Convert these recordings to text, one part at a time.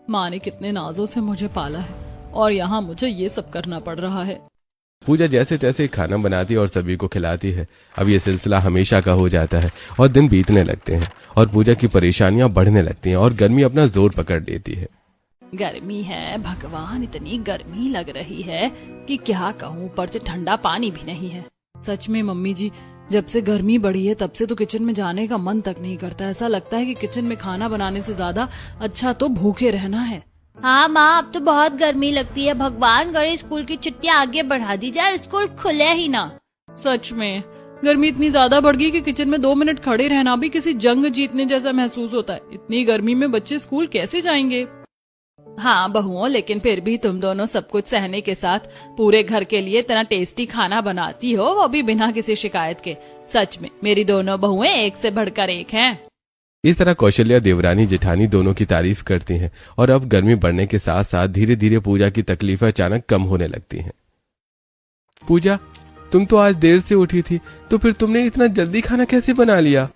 माँ ने कितने नाजों से मुझे पाला है और यहाँ मुझे ये सब करना पड़ रहा है। पूजा जैसे तैसे खाना बनाती है और सभी को खिलाती है। अब ये सिलसिला हमेशा का हो जाता है और दिन बीतने लगते हैं और पूजा की परेशानियां बढ़ने लगती हैं और गर्मी अपना जोर पकड़ लेती है। गर्मी है भगवान, इतनी गर्मी लग रही है कि क्या कहूँ, ऊपर से ठंडा पानी भी नहीं है। सच में मम्मी जी, जब से गर्मी बढ़ी है तब से तो किचन में जाने का मन तक नहीं करता। ऐसा लगता है कि किचन में खाना बनाने से ज्यादा अच्छा तो भूखे रहना है। हाँ माँ, अब तो बहुत गर्मी लगती है। भगवान करे स्कूल की छुट्टियाँ आगे बढ़ा दी जाए, स्कूल खुले ही ना। सच में गर्मी इतनी ज्यादा बढ़ गई कि किचन में 2 मिनट खड़े रहना भी किसी जंग जीतने जैसा महसूस होता है। इतनी गर्मी में बच्चे स्कूल कैसे जाएंगे। हाँ बहुओं, लेकिन फिर भी तुम दोनों सब कुछ सहने के साथ पूरे घर के लिए इतना टेस्टी खाना बनाती हो, वो भी बिना किसी शिकायत के। सच में मेरी दोनों बहुएं एक से बढ़कर एक हैं। इस तरह कौशल्या, देवरानी, जेठानी दोनों की तारीफ करती हैं और अब गर्मी बढ़ने के साथ साथ धीरे धीरे पूजा की तकलीफें अचानक कम होने लगती हैं। पूजा, तुम तो आज देर से उठी थी, तो फिर तुमने इतना जल्दी खाना कैसे बना लिया?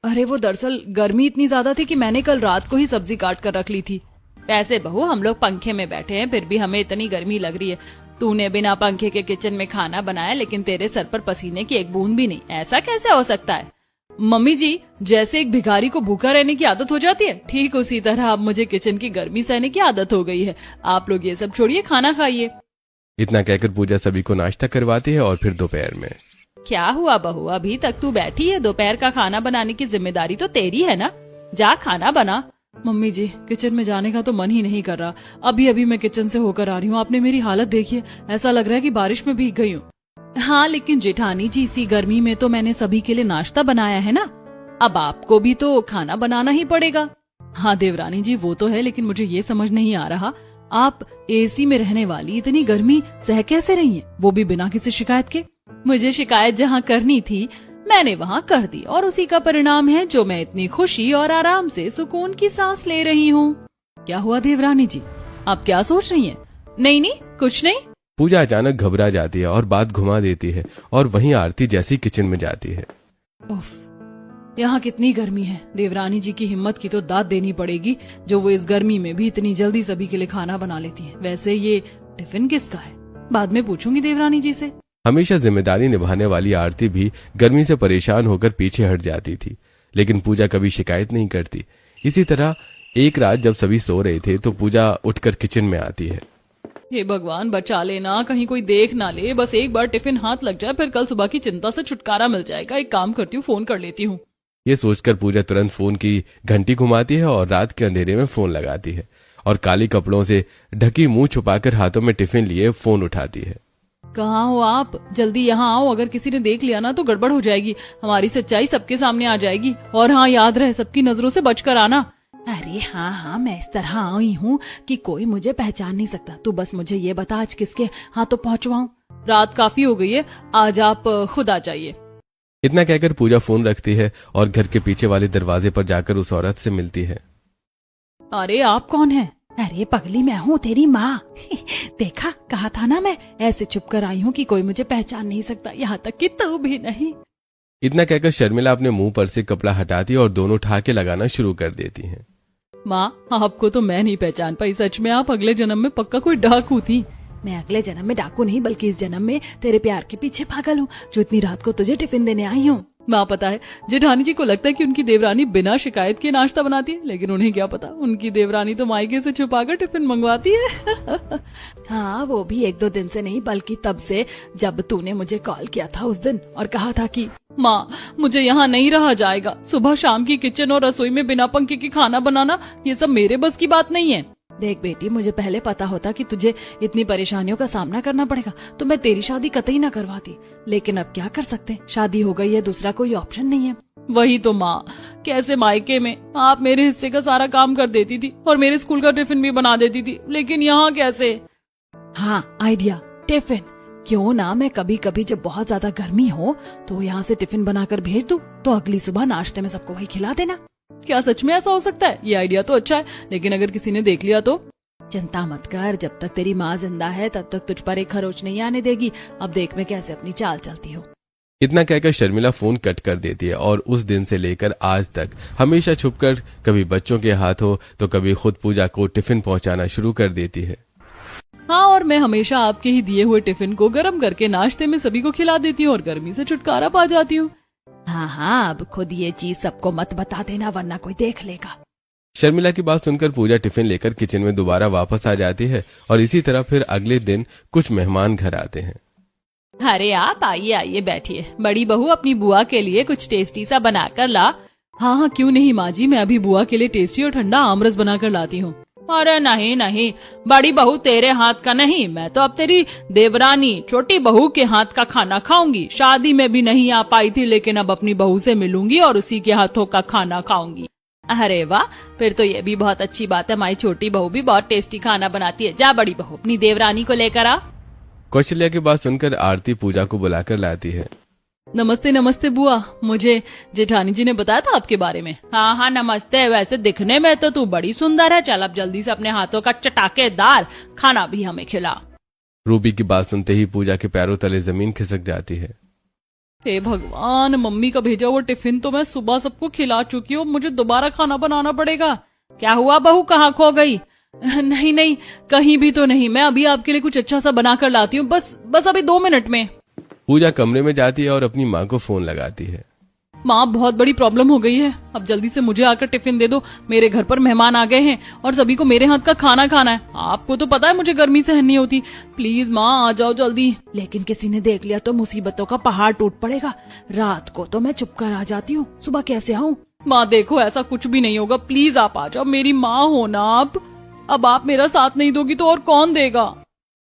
अरे वो दरअसल गर्मी इतनी ज्यादा थी कि मैंने कल रात को ही सब्जी काट कर रख ली थी। वैसे बहू, हम लोग पंखे में बैठे हैं, फिर भी हमें इतनी गर्मी लग रही है। तूने बिना पंखे के किचन में खाना बनाया, लेकिन तेरे सर पर पसीने की एक बूंद भी नहीं। ऐसा कैसे हो सकता है? मम्मी जी, जैसे एक भिखारी को भूखा रहने की आदत हो जाती है, ठीक उसी तरह अब मुझे किचन की गर्मी सहने की आदत हो गई है। आप लोग ये सब छोड़िए, खाना खाइए। इतना कहकर पूजा सभी को नाश्ता करवाती है और फिर दोपहर में। क्या हुआ बहू, अभी तक तू बैठी है? दोपहर का खाना बनाने की जिम्मेदारी तो तेरी है ना, जा खाना बना। मम्मी जी, किचन में जाने का तो मन ही नहीं कर रहा। अभी अभी मैं किचन से होकर आ रही हूँ, आपने मेरी हालत देखी है, ऐसा लग रहा है कि बारिश में भीग गई हूँ। हाँ लेकिन जेठानी जी, इसी गर्मी में तो मैंने सभी के लिए नाश्ता बनाया है ना, अब आपको भी तो खाना बनाना ही पड़ेगा। हाँ देवरानी जी, वो तो है, लेकिन मुझे ये समझ नहीं आ रहा, आप एसी में रहने वाली इतनी गर्मी सह कैसे रही हैं, वो भी बिना किसी शिकायत के? मुझे शिकायत जहाँ करनी थी मैंने वहाँ कर दी, और उसी का परिणाम है जो मैं इतनी खुशी और आराम से सुकून की सांस ले रही हूँ। क्या हुआ देवरानी जी, आप क्या सोच रही हैं? नहीं नहीं, कुछ नहीं। पूजा अचानक घबरा जाती है और बात घुमा देती है और वहीं आरती जैसी किचन में जाती है। उफ, यहाँ कितनी गर्मी है। देवरानी जी की हिम्मत की तो दाद देनी पड़ेगी, जो वो इस गर्मी में भी इतनी जल्दी सभी के लिए खाना बना लेती है। वैसे ये टिफिन किसका है? बाद में पूछूंगी देवरानी जी से। हमेशा जिम्मेदारी निभाने वाली आरती भी गर्मी से परेशान होकर पीछे हट जाती थी, लेकिन पूजा कभी शिकायत नहीं करती। इसी तरह एक रात जब सभी सो रहे थे तो पूजा उठकर किचन में आती है। हे भगवान, बचा लेना, कहीं कोई देख ना ले। बस एक बार टिफिन हाथ लग जाए, फिर कल सुबह की चिंता से छुटकारा मिल जाएगा। एक काम करती हूँ, फोन कर लेती हूँ। ये सोचकर पूजा तुरंत फोन की घंटी घुमाती है और रात के अंधेरे में फोन लगाती है और काली कपड़ों से ढकी मुंह छुपाकर हाथों में टिफिन लिए फोन उठाती है। कहाँ हो आप? जल्दी यहाँ आओ, अगर किसी ने देख लिया ना तो गड़बड़ हो जाएगी, हमारी सच्चाई सबके सामने आ जाएगी। और हाँ, याद रहे, सबकी नजरों से बचकर आना। अरे हाँ हाँ, मैं इस तरह आई हूँ कि कोई मुझे पहचान नहीं सकता। तू बस मुझे ये बता आज किसके हाथों पहुँचवाऊँ। रात काफी हो गई है, आज आप खुद आ जाइए। इतना कहकर पूजा फोन रखती है और घर के पीछे वाले दरवाजे पर जाकर उस औरत से मिलती है। अरे आप कौन हैं? अरे पगली, मैं हूँ तेरी माँ। देखा, कहा था ना, मैं ऐसे चुप कर आई हूँ कि कोई मुझे पहचान नहीं सकता, यहाँ तक कि तू भी नहीं। इतना कहकर शर्मिला अपने मुंह पर से कपड़ा हटाती और दोनों ठहाके लगाना शुरू कर देती हैं। माँ, आपको तो मैं नहीं पहचान पाई। सच में आप अगले जन्म में पक्का कोई डाकू थी। मैं अगले जन्म में डाकू नहीं, बल्कि इस जन्म में तेरे प्यार के पीछे पागल हूँ, जो इतनी रात को तुझे टिफिन देने आई हूँ। माँ, पता है, जेठानी जी को लगता है कि उनकी देवरानी बिना शिकायत के नाश्ता बनाती है, लेकिन उन्हें क्या पता, उनकी देवरानी तो मायके से छुपाकर टिफिन मंगवाती है। हाँ, वो भी 1-2 दिन से नहीं, बल्कि तब से जब तूने मुझे कॉल किया था उस दिन और कहा था कि माँ, मुझे यहाँ नहीं रहा जाएगा। सुबह शाम की किचन और रसोई में बिना पंखे के खाना बनाना, ये सब मेरे बस की बात नहीं है। देख बेटी, मुझे पहले पता होता कि तुझे इतनी परेशानियों का सामना करना पड़ेगा तो मैं तेरी शादी कतई ना करवाती, लेकिन अब क्या कर सकते, शादी हो गई है, दूसरा कोई ऑप्शन नहीं है। वही तो माँ, कैसे मायके में आप मेरे हिस्से का सारा काम कर देती थी और मेरे स्कूल का टिफिन भी बना देती थी, लेकिन यहाँ कैसे? हाँ, आइडिया, टिफिन। क्यों ना मैं कभी कभी जब बहुत ज्यादा गर्मी हो तो यहाँ से टिफिन बनाकर भेज दूं, तो अगली सुबह नाश्ते में सबको वही खिला देना। क्या सच में ऐसा हो सकता है? ये आइडिया तो अच्छा है, लेकिन अगर किसी ने देख लिया तो? चिंता मत कर, जब तक तेरी माँ जिंदा है तब तक तुझ पर एक खरोच नहीं आने देगी। अब देख मैं कैसे अपनी चाल चलती हूँ। इतना कहकर शर्मिला फोन कट कर देती है और उस दिन से लेकर आज तक हमेशा छुपकर कभी बच्चों के हाथों तो कभी खुद पूजा को टिफिन पहुंचाना शुरू कर देती है। हाँ, और मैं हमेशा आपके ही दिए हुए टिफिन को गर्म करके नाश्ते में सभी को खिला देती हूँ और गर्मी से छुटकारा पा जाती हूँ। हाँ, अब खुद ये चीज सबको मत बता देना वरना कोई देख लेगा। शर्मिला की बात सुनकर पूजा टिफिन लेकर किचन में दोबारा वापस आ जाती है और इसी तरह फिर अगले दिन कुछ मेहमान घर आते हैं। अरे आप आइए आइए बैठिए, बड़ी बहू अपनी बुआ के लिए कुछ टेस्टी सा बनाकर ला। हाँ हाँ, क्यों नहीं माँ जी, मैं अभी बुआ के लिए टेस्टी और ठंडा आमरस बनाकर लाती हूँ। अरे नहीं नहीं, बड़ी बहू तेरे हाथ का नहीं, मैं तो अब तेरी देवरानी छोटी बहू के हाथ का खाना खाऊंगी। शादी में भी नहीं आ पाई थी, लेकिन अब अपनी बहू से मिलूंगी और उसी के हाथों का खाना खाऊंगी। अरे वाह, फिर तो ये भी बहुत अच्छी बात है, हमारी छोटी बहू भी बहुत टेस्टी खाना बनाती है। जा बड़ी बहू, अपनी देवरानी को लेकर आ। कौशल्या की बात सुनकर आरती पूजा को बुलाकर लाती है। नमस्ते नमस्ते बुआ, मुझे जेठानी जी ने बताया था आपके बारे में। हाँ हाँ नमस्ते, वैसे दिखने में तो तू बड़ी सुंदर है। चल अब जल्दी से अपने हाथों का चटाकेदार खाना भी हमें खिला। रूबी की बात सुनते ही पूजा के पैरों तले जमीन खिसक जाती है। हे भगवान, मम्मी का भेजा हुआ टिफिन तो मैं सुबह सबको खिला चुकी हूँ, मुझे दोबारा खाना बनाना पड़ेगा। क्या हुआ बहू, कहाँ खो गई? नहीं नहीं, कहीं भी तो नहीं, मैं अभी आपके लिए कुछ अच्छा सा बना कर लाती हूँ, बस अभी 2 मिनट में। पूजा कमरे में जाती है और अपनी माँ को फोन लगाती है। माँ, बहुत बड़ी प्रॉब्लम हो गई है, अब जल्दी से मुझे आकर टिफिन दे दो। मेरे घर पर मेहमान आ गए हैं और सभी को मेरे हाथ का खाना खाना है। आपको तो पता है मुझे गर्मी सहन नहीं होती। प्लीज माँ आ जाओ जल्दी। लेकिन किसी ने देख लिया तो मुसीबतों का पहाड़ टूट पड़ेगा। रात को तो मैं चुप कर आ जाती हूँ, सुबह कैसे आऊँ? माँ देखो, ऐसा कुछ भी नहीं होगा, प्लीज आप आ जाओ, मेरी माँ हो ना आप। अब आप मेरा साथ नहीं दोगी तो और कौन देगा?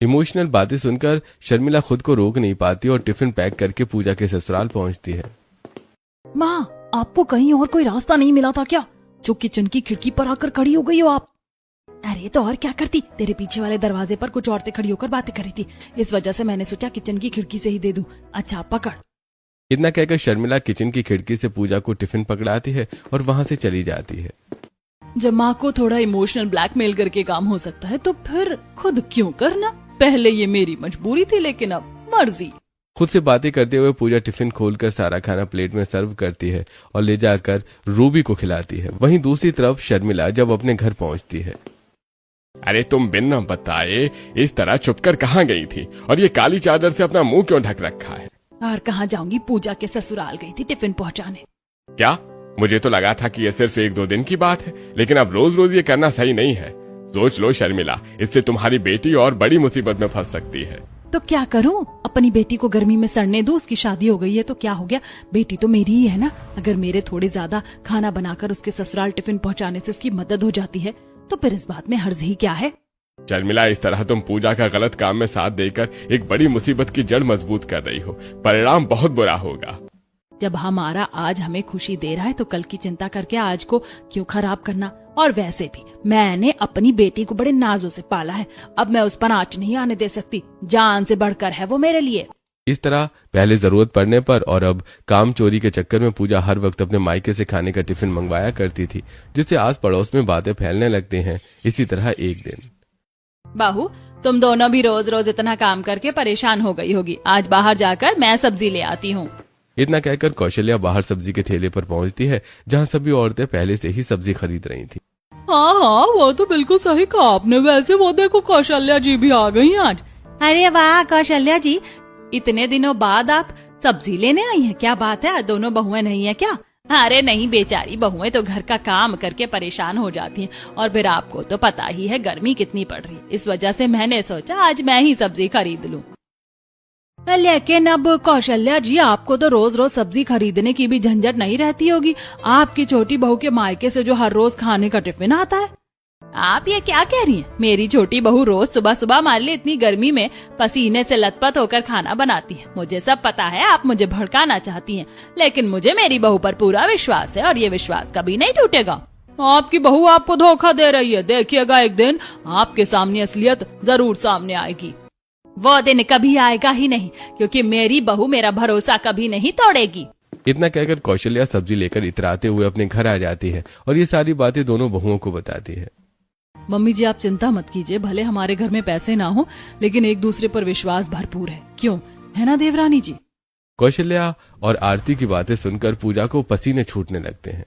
इमोशनल बातें सुनकर शर्मिला खुद को रोक नहीं पाती और टिफिन पैक करके पूजा के ससुराल पहुंचती है। माँ, आपको कहीं और कोई रास्ता नहीं मिला था क्या, जो किचन की खिड़की पर आकर खड़ी हो गई हो आप? अरे तो और क्या करती, तेरे पीछे वाले दरवाजे पर कुछ औरतें खड़ी होकर बातें कर रही थी, इस वजह से मैंने सोचा किचन की खिड़की से ही दे दूं। अच्छा पकड़। इतना कहकर शर्मिला किचन की खिड़की से पूजा को टिफिन पकड़ाती है और वहां से चली जाती है। जब माँ को थोड़ा इमोशनल ब्लैकमेल करके काम हो सकता है तो फिर खुद क्यों करना? पहले ये मेरी मजबूरी थी, लेकिन अब मर्जी। खुद से बातें करते हुए पूजा टिफिन खोलकर सारा खाना प्लेट में सर्व करती है और ले जाकर रूबी को खिलाती है। वहीं दूसरी तरफ शर्मिला जब अपने घर पहुंचती है। अरे तुम बिना बताए इस तरह छुपकर कहाँ गई थी और ये काली चादर से अपना मुंह क्यों ढक रखा है? और कहाँ जाऊंगी, पूजा के ससुराल गई थी टिफिन पहुंचाने। क्या? मुझे तो लगा था कि ये सिर्फ 1-2 दिन की बात है, लेकिन अब रोज रोज ये करना सही नहीं है। सोच लो शर्मिला, इससे तुम्हारी बेटी और बड़ी मुसीबत में फंस सकती है। तो क्या करूं, अपनी बेटी को गर्मी में सड़ने दो, उसकी शादी हो गई है तो क्या हो गया, बेटी तो मेरी ही है ना। अगर मेरे थोड़े ज्यादा खाना बनाकर उसके ससुराल टिफिन पहुंचाने से उसकी मदद हो जाती है तो फिर इस बात में हर्ज ही क्या है? शर्मिला, इस तरह तुम पूजा का गलत काम में साथ देकर एक बड़ी मुसीबत की जड़ मजबूत कर रही हो। परिणाम बहुत बुरा होगा। जब हमारा आज हमें खुशी दे रहा है तो कल की चिंता करके आज को क्यों खराब करना? और वैसे भी मैंने अपनी बेटी को बड़े नाजों से पाला है, अब मैं उस पर आंच नहीं आने दे सकती। जान से बढ़कर है वो मेरे लिए। इस तरह पहले जरूरत पड़ने पर और अब काम चोरी के चक्कर में पूजा हर वक्त अपने मायके से खाने का टिफिन मंगवाया करती थी, जिससे आस पड़ोस में बातें फैलने लगती हैं। इसी तरह एक दिन, बाहू, तुम दोनों भी रोज रोज इतना काम करके परेशान हो गई होगी, आज बाहर जाकर मैं सब्जी ले आती हूँ। इतना कहकर कौशल्या बाहर सब्जी के ठेले पर पहुंचती है, जहां सभी औरतें पहले से ही सब्जी खरीद रही थी। हाँ, वो तो बिल्कुल सही कहा आपने। वैसे वो देखो, कौशल्या जी भी आ गई आज। अरे वाह कौशल्या जी, इतने दिनों बाद आप सब्जी लेने आई हैं, क्या बात है? दोनों बहुएं नहीं है क्या? अरे नहीं, बेचारी बहुएं तो घर का काम करके परेशान हो जाती हैं और फिर आपको तो पता ही है गर्मी कितनी पड़ रही है, इस वजह से मैंने सोचा आज मैं ही सब्जी खरीद लूं। लेकिन अब कौशल्या जी, आपको तो रोज रोज सब्जी खरीदने की भी झंझट नहीं रहती होगी। आपकी छोटी बहू के मायके से जो हर रोज खाने का टिफिन आता है। आप ये क्या कह रही हैं? मेरी छोटी बहू रोज सुबह सुबह हमारे लिए इतनी गर्मी में पसीने से लथपथ होकर खाना बनाती है। मुझे सब पता है, आप मुझे भड़काना चाहती हैं, लेकिन मुझे मेरी बहू पर पूरा विश्वास है और ये विश्वास कभी नहीं टूटेगा। आपकी बहू आपको धोखा दे रही है। देखिएगा एक दिन आपके सामने असलियत जरूर सामने आएगी। वो दिन कभी आएगा ही नहीं, क्योंकि मेरी बहू मेरा भरोसा कभी नहीं तोड़ेगी। इतना कहकर कौशल्या सब्जी लेकर इतराते हुए अपने घर आ जाती है और ये सारी बातें दोनों बहुओं को बताती है। मम्मी जी, आप चिंता मत कीजिए, भले हमारे घर में पैसे ना हो, लेकिन एक दूसरे पर विश्वास भरपूर है। क्यों, है ना देवरानी जी? कौशल्या और आरती की बातें सुनकर पूजा को पसीने छूटने लगते हैं।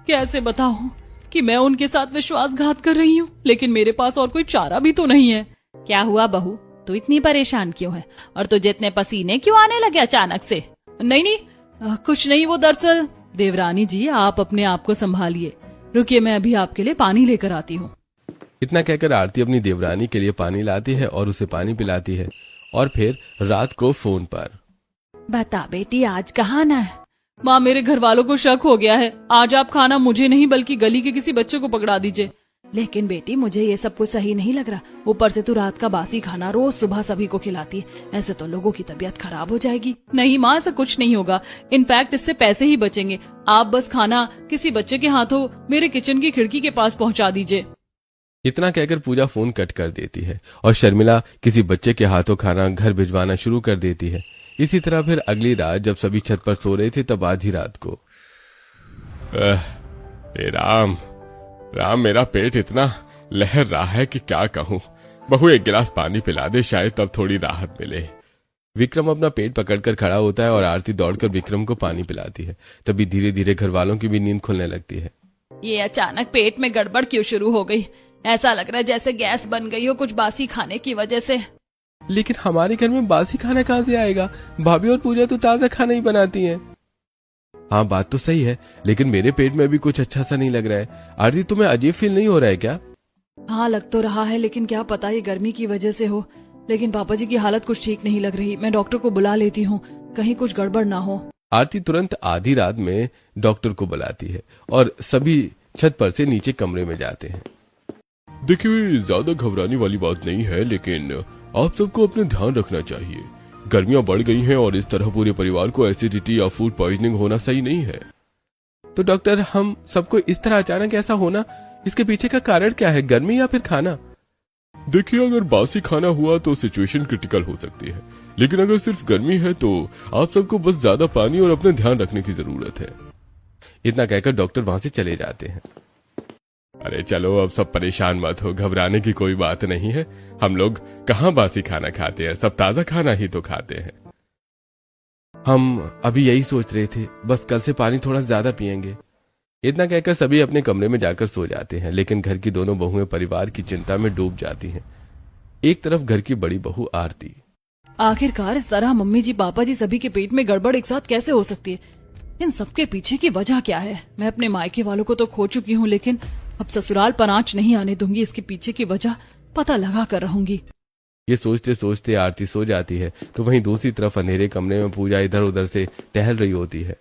कैसे बताऊं कि मैं उनके साथ विश्वासघात कर रही हूँ, लेकिन मेरे पास और कोई चारा भी तो नहीं है। क्या हुआ बहू, तू इतनी परेशान क्यों है और तुझे इतने पसीने क्यों आने लगे अचानक से? नहीं नहीं, कुछ नहीं, वो दरअसल। देवरानी जी, आप अपने आप को संभालिए, रुकिए, मैं अभी आपके लिए पानी लेकर आती हूँ। इतना कहकर आरती अपनी देवरानी के लिए पानी लाती है और उसे पानी पिलाती है। और फिर रात को फोन पर, बता बेटी, आज कहाँ ना है? माँ, मेरे घर वालों को शक हो गया है। आज आप खाना मुझे नहीं बल्कि गली के किसी बच्चे को पकड़ा दीजिए। लेकिन बेटी, मुझे ये सब कुछ सही नहीं लग रहा। ऊपर से तू रात का बासी खाना रोज सुबह सभी को खिलाती है। ऐसे तो लोगों की तबीयत खराब हो जाएगी। नहीं माँ, ऐसा कुछ नहीं होगा। इनफैक्ट इससे पैसे ही बचेंगे। आप बस खाना किसी बच्चे के हाथों मेरे किचन की खिड़की के पास पहुँचा दीजिए। इतना कहकर पूजा फोन कट कर देती है और शर्मिला किसी बच्चे के हाथों खाना घर भिजवाना शुरू कर देती है। इसी तरह फिर अगली रात जब सभी छत पर सो रहे थे तब आधी रात को, राम राम, मेरा पेट इतना लहर रहा है कि क्या कहूं। बहू, एक गिलास पानी पिला दे, शायद तब थोड़ी राहत मिले। विक्रम अपना पेट पकड़कर खड़ा होता है और आरती दौड़कर विक्रम को पानी पिलाती है। तभी धीरे धीरे घर वालों की भी नींद खुलने लगती है। ये अचानक पेट में गड़बड़ क्यों शुरू हो गई? ऐसा लग रहा है जैसे गैस बन गई हो कुछ बासी खाने की वजह से। लेकिन हमारे घर में बासी खाना कहाँ से आएगा? भाभी और पूजा तो ताजा खाना ही बनाती हैं। हाँ, बात तो सही है, लेकिन मेरे पेट में भी कुछ अच्छा सा नहीं लग रहा है। आरती, तुम्हें अजीब फील नहीं हो रहा है क्या? हाँ, लग तो रहा है, लेकिन क्या पता ये गर्मी की वजह से हो। लेकिन पापा जी की हालत कुछ ठीक नहीं लग रही। मैं डॉक्टर को बुला लेती हूँ, कहीं कुछ गड़बड़ ना हो। आरती तुरंत आधी रात में डॉक्टर को बुलाती है और सभी छत पर से नीचे कमरे में जाते हैं। देखिए, ज्यादा घबराने वाली बात नहीं है, लेकिन आप सबको अपने ध्यान रखना चाहिए। गर्मियां बढ़ गई हैं और इस तरह पूरे परिवार को एसिडिटी या फूड पॉइजनिंग होना सही नहीं है। तो डॉक्टर, हम सबको इस तरह अचानक ऐसा होना, इसके पीछे का कारण क्या है? गर्मी या फिर खाना? देखिए, अगर बासी खाना हुआ तो सिचुएशन क्रिटिकल हो सकती है, लेकिन अगर सिर्फ गर्मी है तो आप सबको बस ज्यादा पानी और अपने ध्यान रखने की जरूरत है। इतना कहकर डॉक्टर वहां से चले जाते हैं। अरे चलो, अब सब परेशान मत हो, घबराने की कोई बात नहीं है। हम लोग कहाँ बासी खाना खाते हैं, सब ताजा खाना ही तो खाते हैं। हम अभी यही सोच रहे थे, बस कल से पानी थोड़ा ज्यादा पिएंगे। इतना कहकर सभी अपने कमरे में जाकर सो जाते हैं, लेकिन घर की दोनों बहुएं परिवार की चिंता में डूब जाती हैं। एक तरफ घर की बड़ी बहू आरती, आखिरकार इस तरह मम्मी जी, पापा जी सभी के पेट में गड़बड़ एक साथ कैसे हो सकती है? इन सबके पीछे की वजह क्या है? मैं अपने मायके वालों को तो खो चुकी हूँ, लेकिन अब ससुराल पर आंच नहीं आने दूंगी। इसके पीछे की वजह पता लगा कर रहूंगी। ये सोचते सोचते आरती सो जाती है, तो वहीं दूसरी तरफ अंधेरे कमरे में पूजा इधर उधर से टहल रही होती है।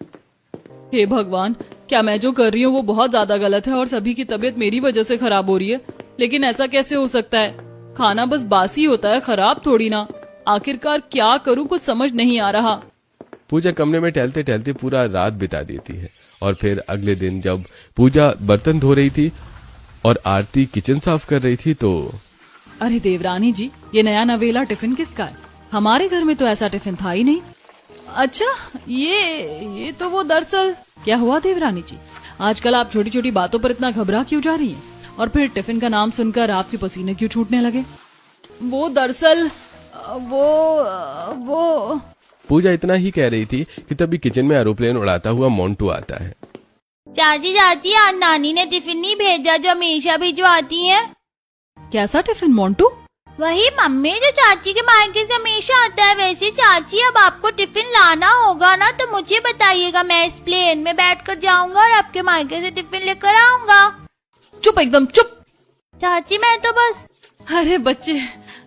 हे भगवान, क्या मैं जो कर रही हूँ वो बहुत ज्यादा गलत है और सभी की तबीयत मेरी वजह से खराब हो रही है? लेकिन ऐसा कैसे हो सकता है? खाना बस बासी होता है, खराब थोड़ी ना। आखिरकार क्या करूँ, कुछ समझ नहीं आ रहा। पूजा कमरे में टहलते टहलते पूरा रात बिता देती है और फिर अगले दिन जब पूजा बर्तन धो रही थी और आरती किचन साफ कर रही थी तो, अरे देवरानी जी, ये नया नवेला टिफिन किसका है? हमारे घर में तो ऐसा टिफिन था ही नहीं। अच्छा, ये तो वो दरअसल। क्या हुआ देवरानी जी, आजकल आप छोटी छोटी बातों पर इतना घबरा क्यों जा रही हैं? और फिर टिफिन का नाम सुनकर आपके पसीने क्यों छूटने लगे? वो दरअसल वो पूजा इतना ही कह रही थी कि तभी किचन में एरोप्लेन उड़ाता हुआ मोंटू आता है। चाची चाची, आज नानी ने टिफिन नहीं भेजा जो हमेशा भिजवाती है। कैसा टिफिन मोंटू? वही मम्मी जो चाची के मायके से हमेशा आता है। वैसे चाची, अब आपको टिफिन लाना होगा ना, तो मुझे बताइएगा। मैं इस प्लेन में बैठकर जाऊंगा और आपके मायके से टिफिन लेकर आऊंगा। चुप, एकदम चुप। चाची, मैं तो बस। अरे बच्चे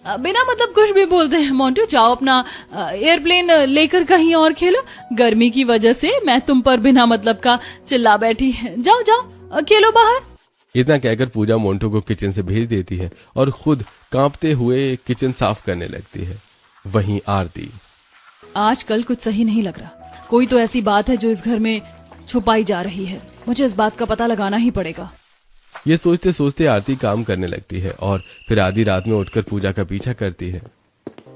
बिना मतलब कुछ भी बोलते हैं। मोंटू, जाओ अपना एयरप्लेन लेकर कहीं और खेलो। गर्मी की वजह से मैं तुम पर बिना मतलब का चिल्ला बैठी। जाओ जाओ खेलो बाहर। इतना कहकर पूजा मोंटू को किचन से भेज देती है और खुद कांपते हुए किचन साफ करने लगती है। वहीं आरती, आजकल कुछ सही नहीं लग रहा। कोई तो ऐसी बात है जो इस घर में छुपाई जा रही है। मुझे इस बात का पता लगाना ही पड़ेगा। ये सोचते सोचते आरती काम करने लगती है और फिर आधी रात में उठकर पूजा का पीछा करती है।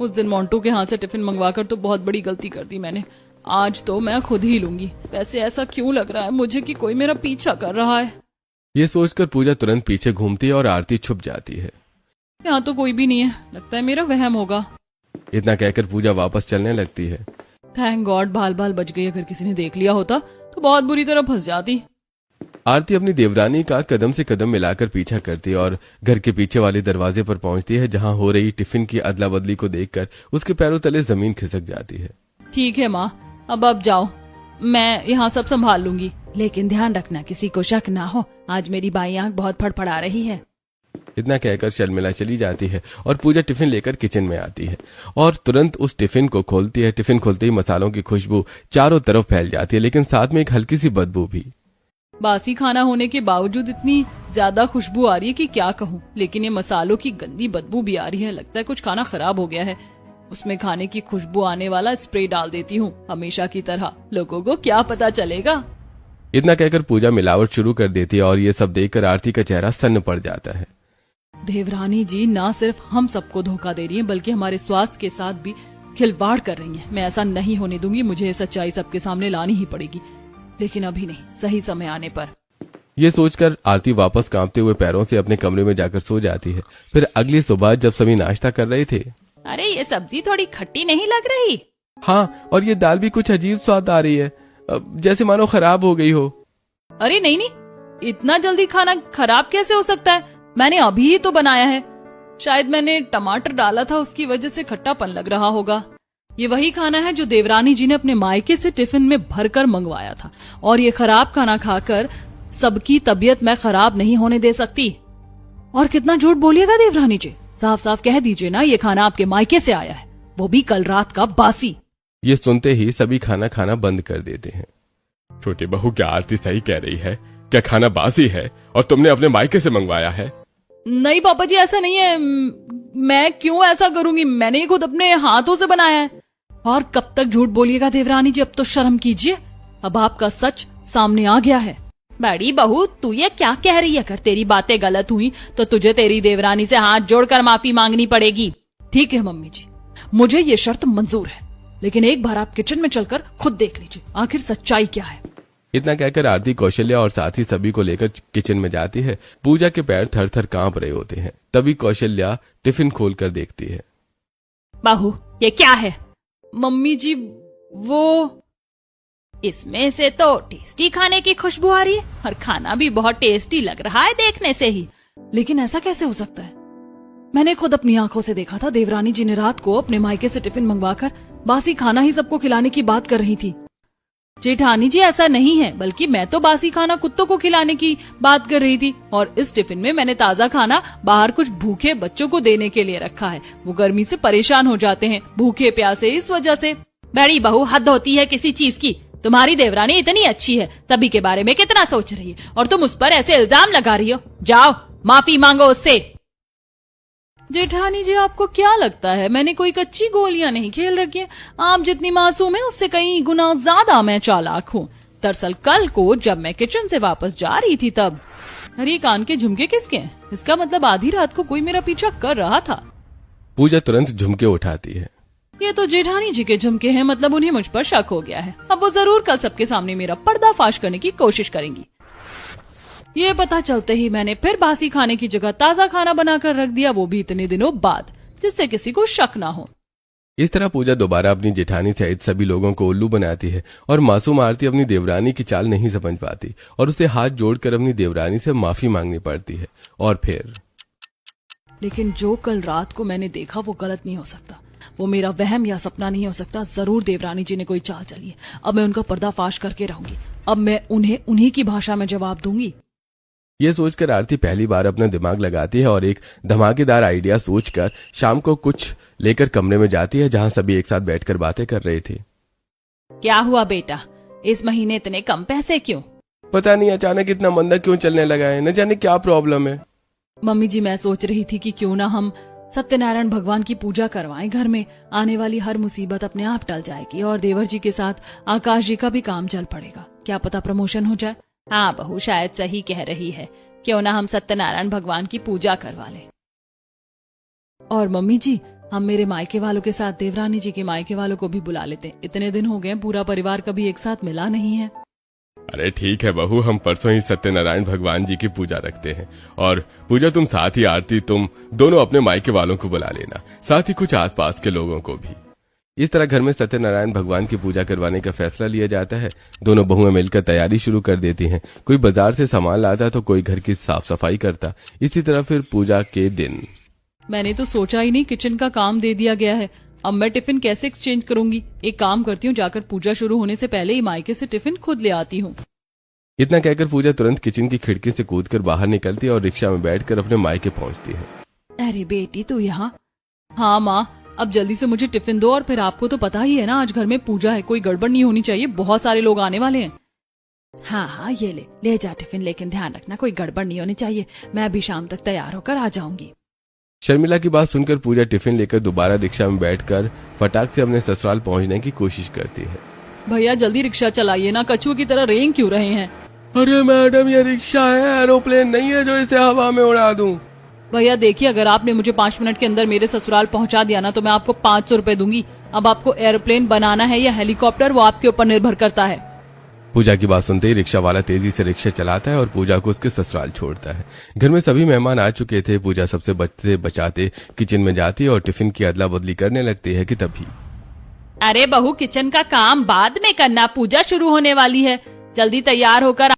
उस दिन मोंटू के हाथ से टिफिन मंगवाकर तो बहुत बड़ी गलती कर दी मैंने। आज तो मैं खुद ही लूंगी। वैसे ऐसा क्यों लग रहा है मुझे कि कोई मेरा पीछा कर रहा है? ये सोचकर पूजा तुरंत पीछे घूमती है और आरती छुप जाती है। यहाँ तो कोई भी नहीं है, लगता है मेरा वहम होगा। इतना कहकर पूजा वापस चलने लगती है। थैंक गॉड बाल बाल बच गई। अगर किसी ने देख लिया होता तो बहुत बुरी तरह फंस जाती। आरती अपनी देवरानी का कदम से कदम मिलाकर पीछा करती है और घर के पीछे वाले दरवाजे पर पहुंचती है, जहां हो रही टिफिन की अदला बदली को देखकर उसके पैरों तले जमीन खिसक जाती है। ठीक है माँ, अब जाओ, मैं यहाँ सब संभाल लूंगी। लेकिन ध्यान रखना किसी को शक ना हो, आज मेरी बाई आंख बहुत फड़फड़ा रही है। इतना कहकर शर्मिला चली जाती है और पूजा टिफिन लेकर किचन में आती है और तुरंत उस टिफिन को खोलती है। टिफिन खोलते ही मसालों की खुशबू चारों तरफ फैल जाती है, लेकिन साथ में एक हल्की सी बदबू भी। बासी खाना होने के बावजूद इतनी ज्यादा खुशबू आ रही है कि क्या कहूँ, लेकिन ये मसालों की गंदी बदबू भी आ रही है। लगता है कुछ खाना खराब हो गया है। उसमें खाने की खुशबू आने वाला स्प्रे डाल देती हूँ, हमेशा की तरह। लोगों को क्या पता चलेगा। इतना कहकर पूजा मिलावट शुरू कर देती है और ये सब देखकर आरती का चेहरा सन्न पड़ जाता है। देवरानी जी ना सिर्फ हम सबको धोखा दे रही हैं, बल्कि हमारे स्वास्थ्य के साथ भी खिलवाड़ कर रही हैं। मैं ऐसा नहीं होने दूंगी, मुझे सच्चाई सबके सामने लानी ही पड़ेगी, लेकिन अभी नहीं, सही समय आने पर। ये सोचकर आरती वापस कांपते हुए पैरों से अपने कमरे में जाकर सो जाती है। फिर अगली सुबह जब सभी नाश्ता कर रहे थे, अरे ये सब्जी थोड़ी खट्टी नहीं लग रही? हाँ, और ये दाल भी कुछ अजीब स्वाद आ रही है, जैसे मानो खराब हो गई हो। अरे नहीं नहीं, इतना जल्दी खाना खराब कैसे हो सकता है? मैंने अभी ही तो बनाया है। शायद मैंने टमाटर डाला था, उसकी वजह से खट्टापन लग रहा होगा। ये वही खाना है जो देवरानी जी ने अपने मायके से टिफिन में भरकर मंगवाया था, और ये खराब खाना खाकर सबकी तबीयत मैं खराब नहीं होने दे सकती। और कितना झूठ बोलिएगा देवरानी जी, साफ साफ कह दीजिए ना ये खाना आपके मायके से आया है, वो भी कल रात का बासी। ये सुनते ही सभी खाना खाना बंद कर देते हैं। छोटी बहू, क्या आरती सही कह रही है? क्या खाना बासी है और तुमने अपने मायके से मंगवाया है? नहीं पापा जी, ऐसा नहीं है। मैं क्यों ऐसा करूंगी? मैंने ये खुद अपने हाथों से बनाया है। और कब तक झूठ बोलिएगा देवरानी जी, अब तो शर्म कीजिए। अब आपका सच सामने आ गया है। बड़ी बहू, तू ये क्या कह रही है? अगर तेरी बातें गलत हुई तो तुझे तेरी देवरानी से हाथ जोड़कर माफी मांगनी पड़ेगी। ठीक है मम्मी जी, मुझे ये शर्त मंजूर है, लेकिन एक बार आप किचन में चलकर खुद देख लीजिए आखिर सच्चाई क्या है। इतना कहकर आरती कौशल्या और साथ ही सभी को लेकर किचन में जाती है। पूजा के पैर थर थर कांप रहे होते हैं। तभी कौशल्या टिफिन खोलकर देखती है। बहू, ये क्या है? मम्मी जी, वो इसमें से तो टेस्टी खाने की खुशबू आ रही है, और खाना भी बहुत टेस्टी लग रहा है देखने से ही। लेकिन ऐसा कैसे हो सकता है? मैंने खुद अपनी आंखों से देखा था, देवरानी जी ने रात को अपने मायके से टिफिन मंगवाकर बासी खाना ही सबको खिलाने की बात कर रही थी। जेठानी जी, ऐसा नहीं है, बल्कि मैं तो बासी खाना कुत्तों को खिलाने की बात कर रही थी, और इस टिफिन में मैंने ताजा खाना बाहर कुछ भूखे बच्चों को देने के लिए रखा है। वो गर्मी से परेशान हो जाते हैं, भूखे प्यासे, इस वजह से। बड़ी बहू, हद होती है किसी चीज की। तुम्हारी देवरानी इतनी अच्छी है, तभी के बारे में कितना सोच रही है, और तुम उस पर ऐसे इल्जाम लगा रही हो। जाओ माफी मांगो उससे। जेठानी जी, आपको क्या लगता है मैंने कोई कच्ची गोलियां नहीं खेल रखी है? आप जितनी मासूम है उससे कई गुना ज्यादा मैं चालाक हूँ। दरअसल कल को जब मैं किचन से वापस जा रही थी तब, अरे कान के झुमके किसके हैं? इसका मतलब आधी रात को कोई मेरा पीछा कर रहा था। पूजा तुरंत झुमके उठाती है। ये तो जेठानी जी के झुमके हैं, मतलब उन्हें मुझ पर शक हो गया है। अब वो जरूर कल सबके सामने मेरा पर्दाफाश करने की कोशिश करेंगी। ये पता चलते ही मैंने फिर बासी खाने की जगह ताजा खाना बनाकर रख दिया, वो भी इतने दिनों बाद, जिससे किसी को शक ना हो। इस तरह पूजा दोबारा अपनी जेठानी सहित सभी लोगों को उल्लू बनाती है और मासूम आरती अपनी देवरानी की चाल नहीं समझ पाती और उसे हाथ जोड़कर अपनी देवरानी से माफी मांगनी पड़ती है। और फिर लेकिन जो कल रात को मैंने देखा वो गलत नहीं हो सकता, वो मेरा वहम या सपना नहीं हो सकता। जरूर देवरानी जी ने कोई चाल चली है। अब मैं उनका पर्दाफाश करके रहूंगी। अब मैं उन्हें उन्हीं की भाषा में जवाब दूंगी। ये सोचकर आरती पहली बार अपना दिमाग लगाती है और एक धमाकेदार आइडिया सोचकर शाम को कुछ लेकर कमरे में जाती है, जहां सभी एक साथ बैठकर बातें कर रहे थे। क्या हुआ बेटा, इस महीने इतने कम पैसे क्यों? पता नहीं अचानक इतना मंदा क्यों चलने लगा है, न जाने क्या प्रॉब्लम है। मम्मी जी, मैं सोच रही थी कि क्यों ना हम सत्यनारायण भगवान की पूजा करवाएं घर में। आने वाली हर मुसीबत अपने आप टल जाएगी और देवर जी के साथ आकाश जी का भी काम चल पड़ेगा। क्या पता प्रमोशन हो जाए। हाँ बहू, शायद सही कह रही है। क्यों ना हम सत्यनारायण भगवान की पूजा करवा लें। और मम्मी जी, हम मेरे मायके वालों के साथ देवरानी जी के मायके वालों को भी बुला लेते। इतने दिन हो गए, पूरा परिवार कभी एक साथ मिला नहीं है। अरे ठीक है बहू, हम परसों ही सत्यनारायण भगवान जी की पूजा रखते हैं। और पूजा, तुम साथ ही आरती, तुम दोनों अपने मायके वालों को बुला लेना, साथ ही कुछ आसपास के लोगों को भी। इस तरह घर में सत्यनारायण भगवान की पूजा करवाने का फैसला लिया जाता है। दोनों बहुएं मिलकर तैयारी शुरू कर देती हैं। कोई बाजार से सामान लाता तो कोई घर की साफ सफाई करता। इसी तरह फिर पूजा के दिन। मैंने तो सोचा ही नहीं किचन का काम दे दिया गया है। अब मैं टिफिन कैसे एक्सचेंज करूंगी? एक काम करती हूँ, जाकर पूजा शुरू होने से पहले ही मायके से टिफिन खुद ले आती हूँ। इतना कहकर पूजा तुरंत किचन की खिड़की से कूदकर बाहर निकलती है और रिक्शा में बैठकर अपने मायके पहुंचती है। अरे बेटी तू यहाँ? हाँ माँ, अब जल्दी से मुझे टिफिन दो। और फिर आपको तो पता ही है ना, आज घर में पूजा है, कोई गड़बड़ नहीं होनी चाहिए, बहुत सारे लोग आने वाले हैं। हाँ हाँ ये ले जा टिफिन, लेकिन ध्यान रखना कोई गड़बड़ नहीं होनी चाहिए। मैं अभी शाम तक तैयार होकर आ जाऊंगी। शर्मिला की बात सुनकर पूजा टिफिन लेकर दोबारा रिक्शा में बैठकर फटाक से अपने ससुराल पहुंचने की कोशिश करती है। भैया जल्दी रिक्शा चलाइए ना, कछुए की तरह रेंग क्यों रहे हैं? अरे मैडम, ये रिक्शा है, एरोप्लेन नहीं है जो इसे हवा में उड़ा दूं। भैया देखिए, अगर आपने मुझे 5 मिनट के अंदर मेरे ससुराल पहुंचा दिया ना तो मैं आपको 500 रुपए दूंगी। अब आपको एरोप्लेन बनाना है या हेलीकॉप्टर, वो आपके ऊपर निर्भर करता है। पूजा की बात सुनते ही रिक्शा वाला तेजी से रिक्शा चलाता है और पूजा को उसके ससुराल छोड़ता है। घर में सभी मेहमान आ चुके थे। पूजा सबसे बचते बचाते किचन में जाती है और टिफिन की अदला बदली करने लगती है कि तभी अरे बहू, किचन का काम बाद में करना, पूजा शुरू होने वाली है, जल्दी तैयार होकर